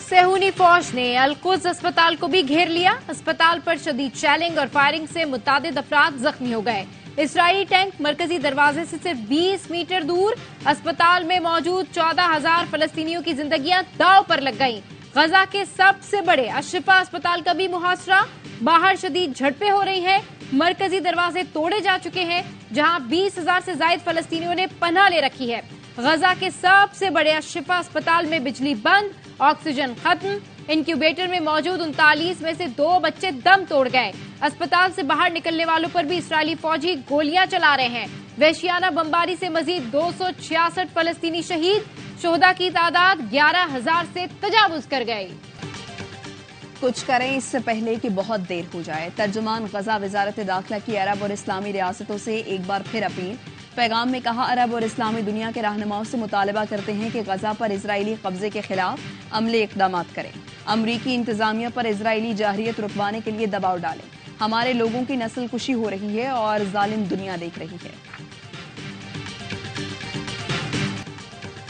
सेहूनी फौज ने अल-कुद्स अस्पताल को भी घेर लिया। अस्पताल पर शदीद शेलिंग और फायरिंग से मुतादिद अफराद जख्मी हो गए। इसराइली टैंक मरकजी दरवाजे से सिर्फ 20 मीटर दूर अस्पताल में मौजूद 14,000 फलस्तीनियों की जिंदगियां दांव पर लग गईं। गजा के सबसे बड़े अशिफा अस्पताल का भी मुहासरा। बाहर शदीद झड़पें हो रही हैं। मरकजी दरवाजे तोड़े जा चुके हैं, जहां 20,000 से ज्यादा फलस्तीनियों ने पनाह ले रखी है। गजा के सबसे बड़े अशिफा अस्पताल में बिजली बंद, ऑक्सीजन खत्म। इंक्यूबेटर में मौजूद 39 में से 2 बच्चे दम तोड़ गए। अस्पताल से बाहर निकलने वालों पर भी इसराइली फौजी गोलियां चला रहे हैं। वहशियाना बमबारी से मजीद 266 फलस्तीनी शहीद। शोहदा की तादाद 11,000 से तजावुज कर गई। कुछ करें इससे पहले कि बहुत देर हो जाए। तर्जुमान गजा वजारत दाखिला की अरब और इस्लामी रियासतों से एक बार फिर अपील। पैगाम में कहा, अरब और इस्लामी दुनिया के रहनुमाओं से मुतालबा करते हैं कि गजा पर इजरायली कब्जे के खिलाफ अमली इकदाम करें। अमरीकी इंतजामिया पर इजरायली जाहिरियत रुकवाने के लिए दबाव डालें। हमारे लोगों की नस्ल कुशी हो रही है और जालिम दुनिया देख रही है।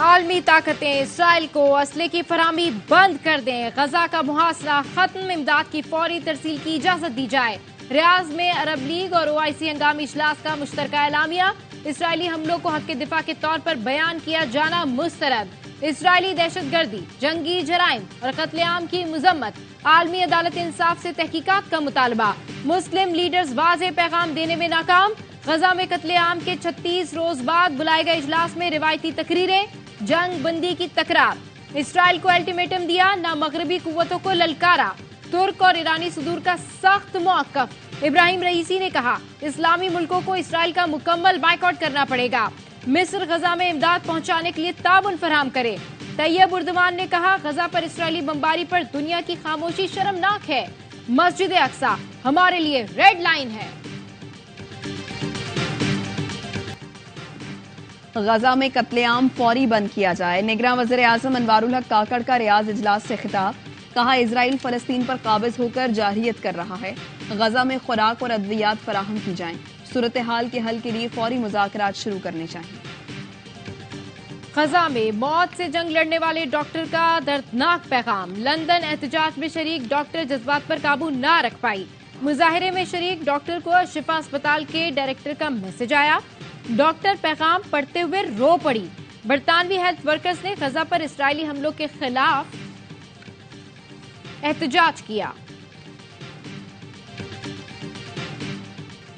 आलमी ताकतें इसराइल को असले की फराहमी बंद कर दें। गजा का मुहासरा खत्म, इमदाद की फौरी तरसील की इजाजत दी जाए। रियाज में अरब लीग और OIC हंगामी इजलास का मुश्तरका एलामिया। इसराइली हमलों को हक दिफा के तौर पर बयान किया जाना मुस्तरद। इसराइली दहशतगर्दी, जंगी जराइम और कत्लेआम की मजम्मत। आलमी अदालत इंसाफ से तहकीकात का मुतालबा। मुस्लिम लीडर्स वाज़ेह पैगाम देने में नाकाम। गजा में कत्लेआम के 36 रोज बाद बुलाए गए इजलास में रिवायती तकरीरें, जंग बंदी की तकरार। इसराइल को अल्टीमेटम दिया, न मगरबी कुव्वतों को ललकारा। तुर्क और ईरानी सदूर का सख्त मौक़िफ़। इब्राहिम रईसी ने कहा, इस्लामी मुल्कों को इसराइल का मुकम्मल बाइकआउट करना पड़ेगा। मिस्र गजा में इमदाद पहुंचाने के लिए ताउन फराहम करे। तैयब उर्दवान ने कहा, गजा पर इसराइली बमबारी पर दुनिया की खामोशी शर्मनाक है। मस्जिद अक्सा हमारे लिए रेड लाइन है। गजा में कत्लेआम फौरी बंद किया जाए। निगरान वज़ीर आज़म अनवारुल हक काकड़ का रियाज इजलास से खिताब। कहा, इजराइल फलस्तीन पर काबिज होकर जारहियत कर रहा है। गजा में खुराक और अद्वियात फराहम की जाएं। सूरत हाल के हल के लिए फौरी मुज़ाकरात शुरू करने चाहिए। गजा में मौत से जंग लड़ने वाले डॉक्टर का दर्दनाक पैगाम। लंदन एहतजाज में शरीक डॉक्टर जज्बात पर काबू न रख पाई। मुजाहिरे में शरीक डॉक्टर को शिफा अस्पताल के डायरेक्टर का मैसेज आया। डॉक्टर पैगाम पढ़ते हुए रो पड़ी। बरतानवी हेल्थ वर्कर्स ने गजा पर इसराइली हमलों के खिलाफ एहतजाज किया।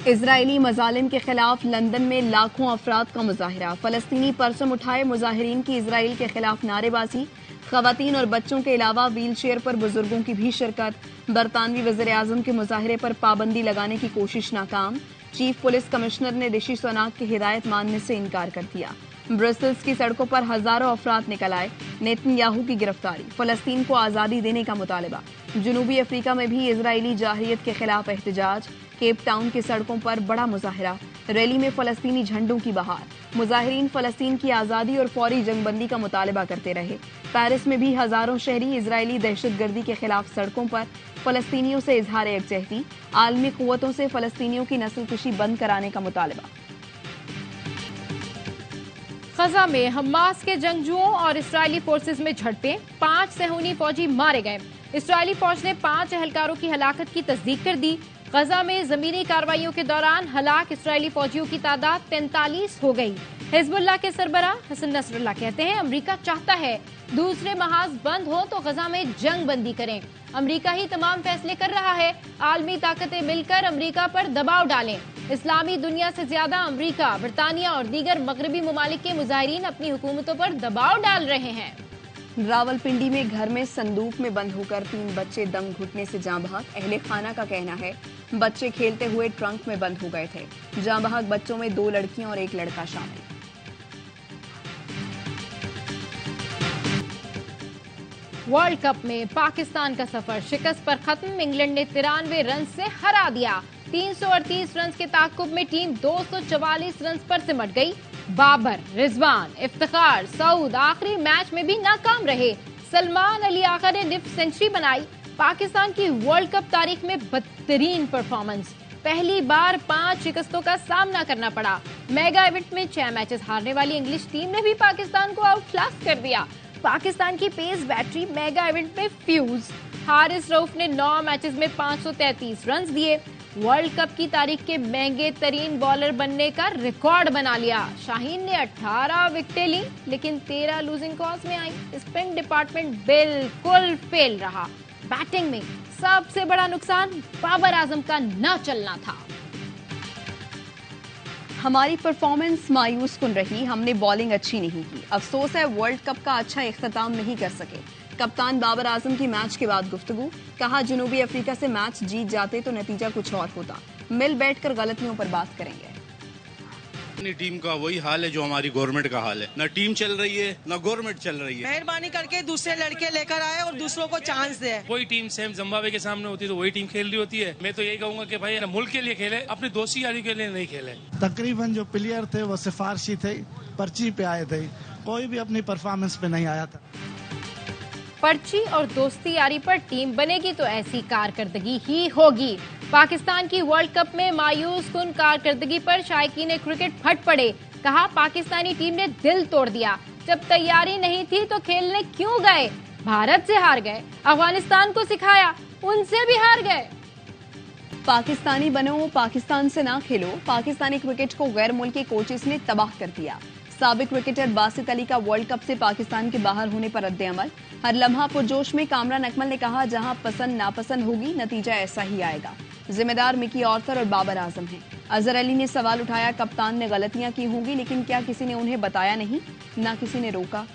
इजरायली मजालिम के खिलाफ लंदन में लाखों अफराद का मुजाहिरा। फलस्तीनी परचम उठाए मुजाहिरीन की इजराइल के खिलाफ नारेबाजी। खवातीन और बच्चों के अलावा व्हील चेयर पर बुजुर्गों की भी शिरकत। बरतानवी वज़ीर आज़म के मुजाहिरे पर पाबंदी लगाने की कोशिश नाकाम। चीफ पुलिस कमिश्नर ने रिशी सुनाक की हिदायत मानने से इनकार कर दिया। ब्रसेल्स की सड़कों पर हजारों अफराद निकल आए। नेतन्याहू की गिरफ्तारी, फलस्तीन को आज़ादी देने का मुतालबा। जनूबी अफ्रीका में भी इजरायली जाहिरियत के खिलाफ एहतजाज। केप टाउन की सड़कों पर बड़ा मुजाहिरा। रैली में फलस्तीनी झंडों की बहार। मुजाहिरीन फलस्तीन की आज़ादी और फौरी जंगबंदी का मुतालबा करते रहे। पेरिस में भी हजारों शहरी इजरायली दहशतगर्दी के खिलाफ सड़कों पर। फलस्तीनियों से इजहार यकजहती। आलमी कुव्वतों से फलस्तीनियों की नस्ल कुशी बंद कराने का मुतालबा। गजा में हमास के जंगजुओं और इसराइली फोर्सेस में झड़पें। 5 सेहूनी फौजी मारे गए। इसराइली फौज ने 5 एहलकारों की हलाकत की तस्दीक कर दी। गजा में जमीनी कार्रवाइयों के दौरान हलाक इसराइली फौजियों की तादाद 43 हो गई। हिजबुल्लाह के सरबराह हसन नसरुल्लाह कहते हैं, अमेरिका चाहता है दूसरे महाज बंद हो तो गजा में जंग बंदी करें। अमेरिका ही तमाम फैसले कर रहा है। आलमी ताकतें मिलकर अमेरिका पर दबाव डालें। इस्लामी दुनिया से ज्यादा अमेरिका, बरतानिया और दीगर मगरबी मुमालिक के मुजाहिरीन अपनी हुकूमतों पर दबाव डाल रहे हैं। रावलपिंडी में घर में संदूक में बंद होकर 3 बच्चे दम घुटने से जाँ बहक। अहले खाना का कहना है बच्चे खेलते हुए ट्रंक में बंद हो गए थे। जाँ बहक बच्चों में 2 लड़कियां और 1 लड़का शामिल। वर्ल्ड कप में पाकिस्तान का सफर शिकस्त पर खत्म। इंग्लैंड ने 93 रन से हरा दिया। 338 रन के ताकुब में टीम 244 रन पर सिमट गई। बाबर, रिजवान, इफ्तिखार, सऊद आखिरी मैच में भी नाकाम रहे। सलमान अली आगा ने निफ सेंचुरी बनाई। पाकिस्तान की वर्ल्ड कप तारीख में बदतरीन परफॉर्मेंस। पहली बार 5 शिकस्तों का सामना करना पड़ा। मेगा इवेंट में 6 मैचेस हारने वाली इंग्लिश टीम ने भी पाकिस्तान को आउट क्लास कर दिया। पाकिस्तान की पेस बैटरी मेगा इवेंट में फ्यूज। हारिस रऊफ ने 9 मैचेस में 533 रन दिए। वर्ल्ड कप की तारीख के महंगे तरीन बॉलर बनने का रिकॉर्ड बना लिया। शाहीन ने 18 विकेटें ली, लेकिन 13 लूजिंग कॉज में आई। स्पिन डिपार्टमेंट बिल्कुल फेल रहा। बैटिंग में सबसे बड़ा नुकसान बाबर आजम का न चलना था। हमारी परफॉर्मेंस मायूस कुन रही, हमने बॉलिंग अच्छी नहीं की। अफसोस है वर्ल्ड कप का अच्छा इख्तिताम नहीं कर सके। कप्तान बाबर आजम की मैच के बाद गुफ्तगू, कहा जनूबी अफ्रीका से मैच जीत जाते तो नतीजा कुछ और होता। मिल बैठकर गलतियों पर बात करेंगे। अपनी टीम का वही हाल है जो हमारी गवर्नमेंट का हाल है। न टीम चल रही है, न गवर्नमेंट चल रही है। मेहरबानी करके दूसरे लड़के लेकर आए और दूसरों को चांस दे। कोई टीम सेम जिम्बाब्वे के सामने होती है तो वही टीम खेल रही होती है। मैं तो यही कहूंगा कि भाई मुल्क के लिए खेले, अपनी दोस्ती यारी के लिए नहीं खेले। तकरीबन जो प्लेयर थे वो सिफारशी थे, पर्ची पे आए थे, कोई भी अपनी परफॉर्मेंस पे नहीं आया था। पर्ची और दोस्ती यारी पर टीम बनेगी तो ऐसी कारकर्दगी ही होगी। पाकिस्तान की वर्ल्ड कप में मायूस कुन कारकर्दगी पर शायकीन क्रिकेट फट पड़े। कहा पाकिस्तानी टीम ने दिल तोड़ दिया। जब तैयारी नहीं थी तो खेलने क्यों गए? भारत से हार गए, अफगानिस्तान को सिखाया, उनसे भी हार गए। पाकिस्तानी बनो, पाकिस्तान से ना खेलो। पाकिस्तानी क्रिकेट को गैर मुल्की कोचेस ने तबाह कर दिया। साबिक क्रिकेटर बासित अली का वर्ल्ड कप से पाकिस्तान के बाहर होने पर रद्द-ए-अमल। हर लम्हा पुरजोश में कामरान अकमल ने कहा, जहां पसंद नापसंद होगी नतीजा ऐसा ही आएगा। जिम्मेदार मिकी ऑर्थर और बाबर आजम हैं। अजहर अली ने सवाल उठाया, कप्तान ने गलतियां की होंगी, लेकिन क्या किसी ने उन्हें बताया नहीं? ना किसी ने रोका।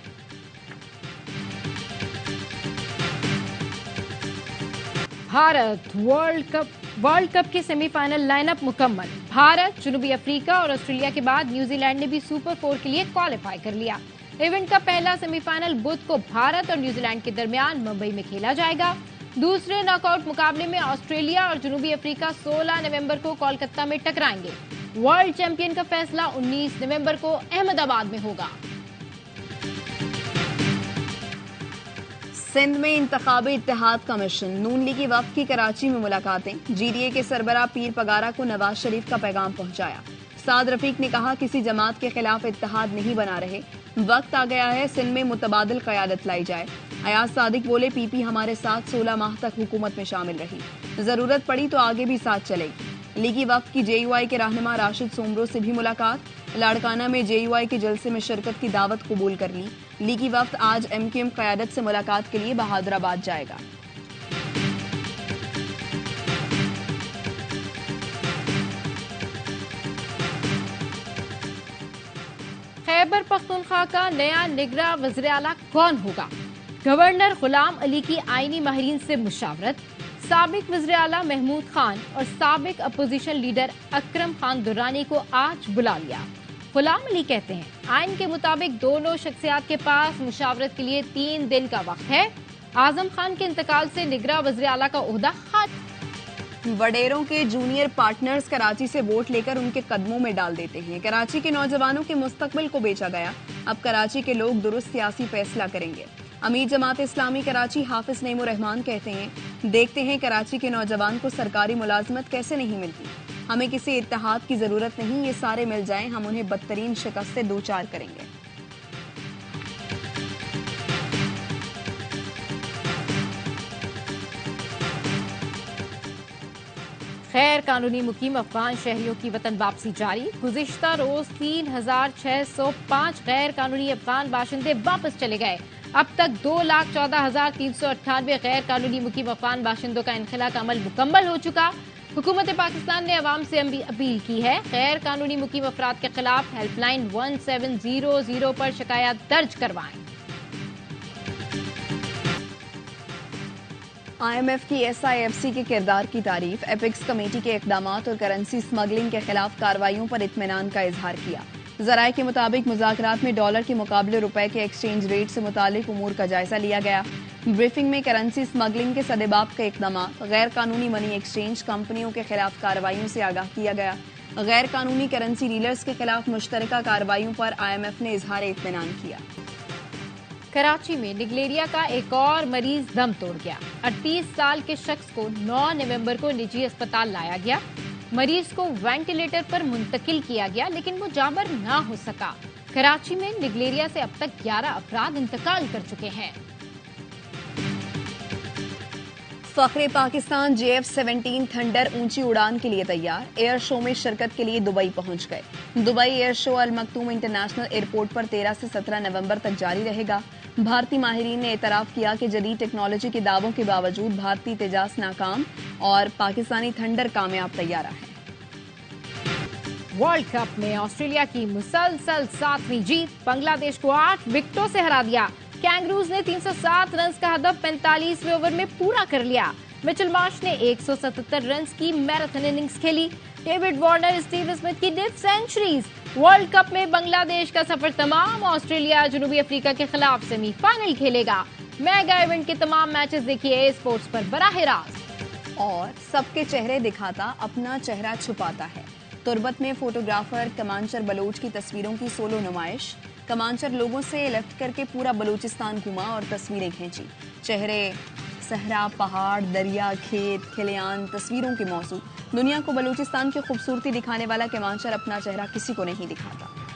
भारत वर्ल्ड कप की सेमीफाइनल लाइनअप मुकम्मल। भारत, जनूबी अफ्रीका और ऑस्ट्रेलिया के बाद न्यूजीलैंड ने भी सुपर 4 के लिए क्वालिफाई कर लिया। इवेंट का पहला सेमीफाइनल बुध को भारत और न्यूजीलैंड के दरमियान मुंबई में खेला जाएगा। दूसरे नॉकआउट मुकाबले में ऑस्ट्रेलिया और जनूबी अफ्रीका 16 नवंबर को कोलकाता में टकराएंगे। वर्ल्ड चैंपियन का फैसला 19 नवंबर को अहमदाबाद में होगा। सिंध में इंतखाबी इत्तेहाद का मिशन। नून लीगी वफ्द की कराची में मुलाकातें। जीडीए के सरबराह पीर पगारा को नवाज शरीफ का पैगाम पहुंचाया। साद रफीक ने कहा, किसी जमात के खिलाफ इत्तेहाद नहीं बना रहे, वक्त आ गया है सिंध में मुतबादिल क़यादत लाई जाए। अयाज सादिक बोले, पीपी हमारे साथ 16 माह तक हुकूमत में शामिल रही, जरूरत पड़ी तो आगे भी साथ चलेगी। लीगी वफ्द की जेयूआई के रहनुमा राशिद सोमरो से भी मुलाकात। लाड़काना में जेयूआई के जलसे में शिरकत की दावत कबूल कर ली। लीगी वफ्द आज एमक्यूएम क़यादत से मुलाकात के लिए बहादुराबाद जाएगा। खैबर पख्तूनख्वा का नया निगरां वज़ीर आला कौन होगा? गवर्नर गुलाम अली की आईनी माहिरीन से मुशावरत। साबिक वज़ीर आला महमूद खान और साबिक अपोजिशन लीडर अकरम खान दुर्रानी को आज बुला लिया। गुलाम अली कहते हैं, आइन के मुताबिक दोनों शख्सियात के पास मुशावरत के लिए 3 दिन का वक्त है। आजम खान के इंतकाल से निगरां वज़ीर आला का ओहदा खाली। वडेरों के जूनियर पार्टनर्स कराची से वोट लेकर उनके कदमों में डाल देते हैं। कराची के नौजवानों के मुस्तकबिल को बेचा गया। अब कराची के लोग दुरुस्त सियासी फैसला करेंगे। अमीर जमात इस्लामी कराची हाफिज नईमुर रहमान कहते हैं, देखते हैं कराची के नौजवान को सरकारी मुलाजमत कैसे नहीं मिलती। हमें किसी इत्तेहाद की जरूरत नहीं, ये सारे मिल जाएं, हम उन्हें बदतरीन शिकस्त से दो चार करेंगे। गैर कानूनी मुकीम अफगान शहरियों की वतन वापसी जारी। गुज़िश्ता रोज 3605 गैर कानूनी अफगान बाशिंदे वापस चले गए। अब तक 2,14,398 गैर कानूनी मुकीम अफगान बाशिंदों का इनखला का अमल मुकम्मल हो चुका। हुकूमत पाकिस्तान ने अवाम से अपील की है, गैर कानूनी मुकीम अफराद के खिलाफ हेल्पलाइन 1700 पर शिकायत दर्ज करवाएं। IMF की SIFC के किरदार की तारीफ। एपिक्स कमेटी के इकदामात और करेंसी स्मगलिंग के खिलाफ कार्रवाइयों पर इत्मीनान का इजहार किया। ज़राए के मुताबिक मुज़ाकरात में डॉलर के मुकाबले रुपए के एक्सचेंज रेट से मुतालिक उमूर का जायजा लिया गया। ब्रीफिंग में करेंसी स्मगलिंग के सदेबाब के इकदामात, गैर कानूनी मनी एक्सचेंज कंपनियों के खिलाफ कार्रवाइयों से आगाह किया गया। गैर कानूनी करेंसी डीलर्स के खिलाफ मुश्तरका कार्रवाइयों पर IMF ने इजहार इत्मीनान किया। कराची में निगलेरिया का एक और मरीज दम तोड़ गया। 38 साल के शख्स को 9 नवंबर को निजी अस्पताल लाया गया। मरीज को वेंटिलेटर पर मुंतकिल किया गया, लेकिन वो जाबर ना हो सका। कराची में निगलेरिया से अब तक 11 अफराद इंतकाल कर चुके हैं। फखरे पाकिस्तान JF-17 थंडर ऊंची उड़ान के लिए तैयार। एयर शो में शिरकत के लिए दुबई पहुंच गए। दुबई एयर शो अल मखतूम इंटरनेशनल एयरपोर्ट पर 13 से 17 नवंबर तक जारी रहेगा। भारतीय माहिरीन ने एतराफ किया कि जदीद टेक्नोलॉजी के दावों के बावजूद भारतीय तेजाज नाकाम और पाकिस्तानी थंडर कामयाब तैयारा है। वर्ल्ड कप में ऑस्ट्रेलिया की मुसलसल 7वीं जीत, बांग्लादेश को 8 विकेटों से हरा दिया। कैंगरूज ने 307 रन का हदफ 45वें ओवर में पूरा कर लिया। मिचेल मार्श ने 177 रन की मैराथन इनिंग्स खेली। डेविड वार्नर, स्टीव स्मिथ की डिप सेंचुरीज। वर्ल्ड कप में बांग्लादेश का सफर तमाम। ऑस्ट्रेलिया जनूबी अफ्रीका के खिलाफ सेमीफाइनल खेलेगा। मेगा इवेंट के तमाम मैचेस देखिए स्पोर्ट्स पर बराह रास्त। और सबके चेहरे दिखाता अपना चेहरा छुपाता है। तुर्बत में फोटोग्राफर कमांचर बलोच की तस्वीरों की सोलो नुमाइश। कमांचर लोगों से लेफ्ट करके पूरा बलूचिस्तान घुमा और तस्वीरें खींची। चेहरे, सहरा, पहाड़, दरिया, खेत, खलियान, तस्वीरों के मौजू। दुनिया को बलूचिस्तान की खूबसूरती दिखाने वाला कमांचर अपना चेहरा किसी को नहीं दिखाता।